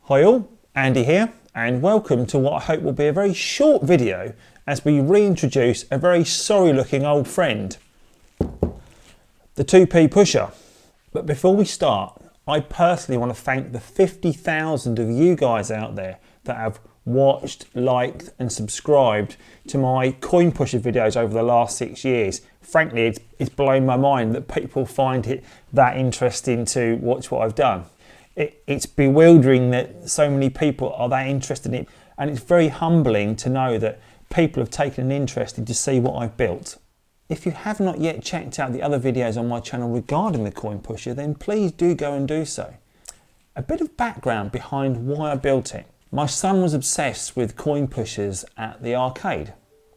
Hi all, Andy here, and welcome to what I hope will be a very short video as we reintroduce a very sorry looking old friend, the 2P pusher. But before we start, I personally want to thank the 50,000 of you guys out there that have watched, liked and subscribed to my coin pusher videos over the last 6 years. Frankly, it's blown my mind that people find it that interesting to watch what I've done. It's bewildering that so many people are that interested in it, and it's very humbling to know that people have taken an interest in to see what I've built. If you have not yet checked out the other videos on my channel regarding the coin pusher, then please do go and do so. A bit of background behind why I built it. My son was obsessed with coin pushers at the arcade.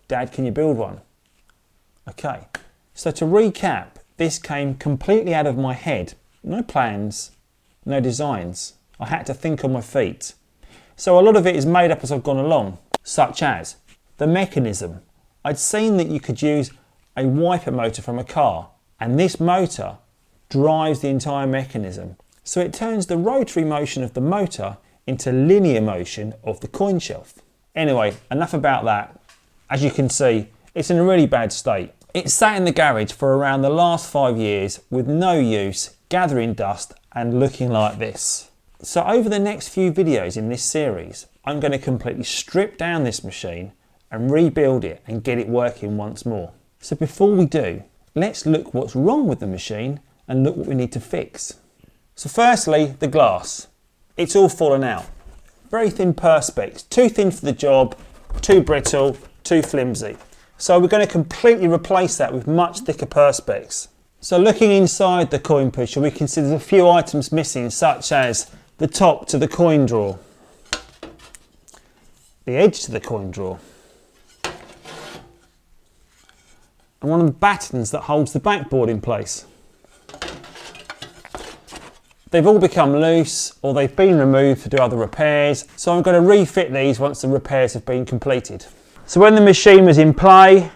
Dad, can you build one? Okay, so to recap, this came completely out of my head. No plans, no designs. I had to think on my feet. So a lot of it is made up as I've gone along, such as the mechanism. I'd seen that you could use a wiper motor from a car, and this motor drives the entire mechanism. So it turns the rotary motion of the motor into linear motion of the coin shelf. Anyway, enough about that. As you can see, it's in a really bad state. It sat in the garage for around the last 5 years with no use, gathering dust and looking like this. So over the next few videos in this series, I'm going to completely strip down this machine and rebuild it and get it working once more. So before we do, let's look what's wrong with the machine and look what we need to fix. So firstly, the glass. It's all fallen out. Very thin perspex, too thin for the job, too brittle, too flimsy. So we're going to completely replace that with much thicker perspex. So looking inside the coin pusher, we can see there's a few items missing, such as the top to the coin drawer, the edge to the coin drawer, and one of the battens that holds the backboard in place. They've all become loose, or they've been removed to do other repairs, so I'm going to refit these once the repairs have been completed. So when the machine was in play,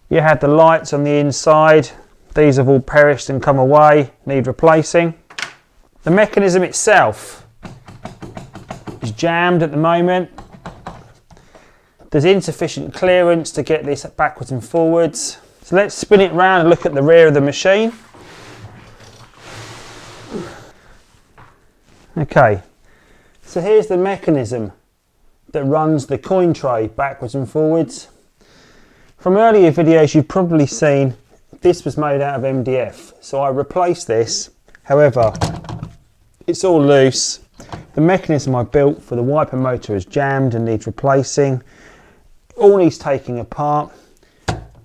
you had the lights on the inside. These have all perished and come away, need replacing. The mechanism itself is jammed at the moment. There's insufficient clearance to get this backwards and forwards. So let's spin it round and look at the rear of the machine. Okay, so here's the mechanism that runs the coin tray backwards and forwards. From earlier videos you've probably seen this was made out of MDF, so I replaced this. However, it's all loose. The mechanism I built for the wiper motor is jammed and needs replacing. All needs taking apart.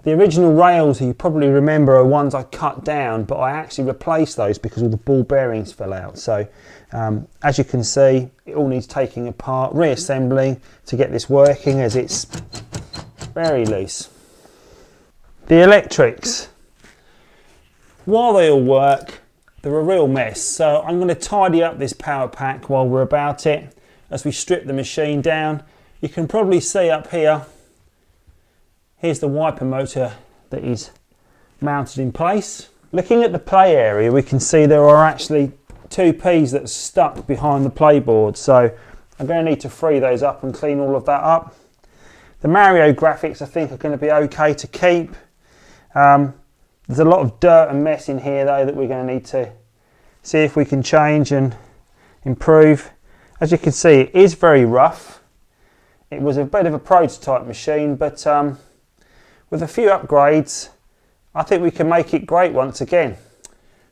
The original rails, you probably remember, are ones I cut down, but I actually replaced those because all the ball bearings fell out. So as you can see, it all needs taking apart, reassembling to get this working, as it's very loose. The electrics, while they all work, they're a real mess. So I'm going to tidy up this power pack while we're about it as we strip the machine down. You can probably see up here, here's the wiper motor that is mounted in place. Looking at the play area, we can see there are actually 2Ps that are stuck behind the playboard. So I'm going to need to free those up and clean all of that up. The Mario graphics I think are going to be okay to keep. There's a lot of dirt and mess in here though that we're going to need to see if we can change and improve. As you can see, it is very rough. It was a bit of a prototype machine, but with a few upgrades, I think we can make it great once again.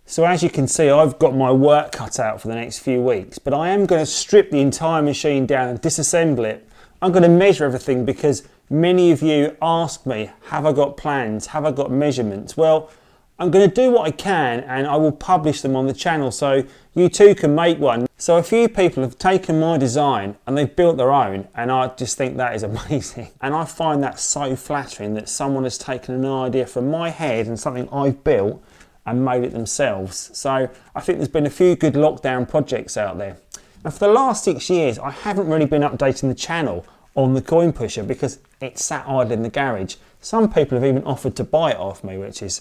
So as you can see, I've got my work cut out for the next few weeks, but I am going to strip the entire machine down and disassemble it. I'm going to measure everything because many of you ask me, have I got plans? Have I got measurements? Well, I'm going to do what I can and I will publish them on the channel so you too can make one. So a few people have taken my design and they've built their own, and I just think that is amazing. And I find that so flattering that someone has taken an idea from my head and something I've built and made it themselves. So I think there's been a few good lockdown projects out there. And for the last 6 years, I haven't really been updating the channel on the coin pusher because it sat idle in the garage. Some people have even offered to buy it off me, which is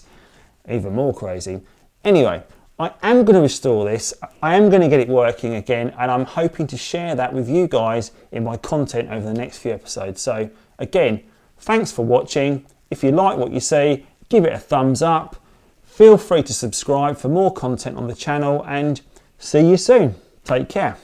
even more crazy. Anyway, I am going to restore this, I am going to get it working again, and I'm hoping to share that with you guys in my content over the next few episodes. So again, thanks for watching. If you like what you see, give it a thumbs up. Feel free to subscribe for more content on the channel, and see you soon. Take care.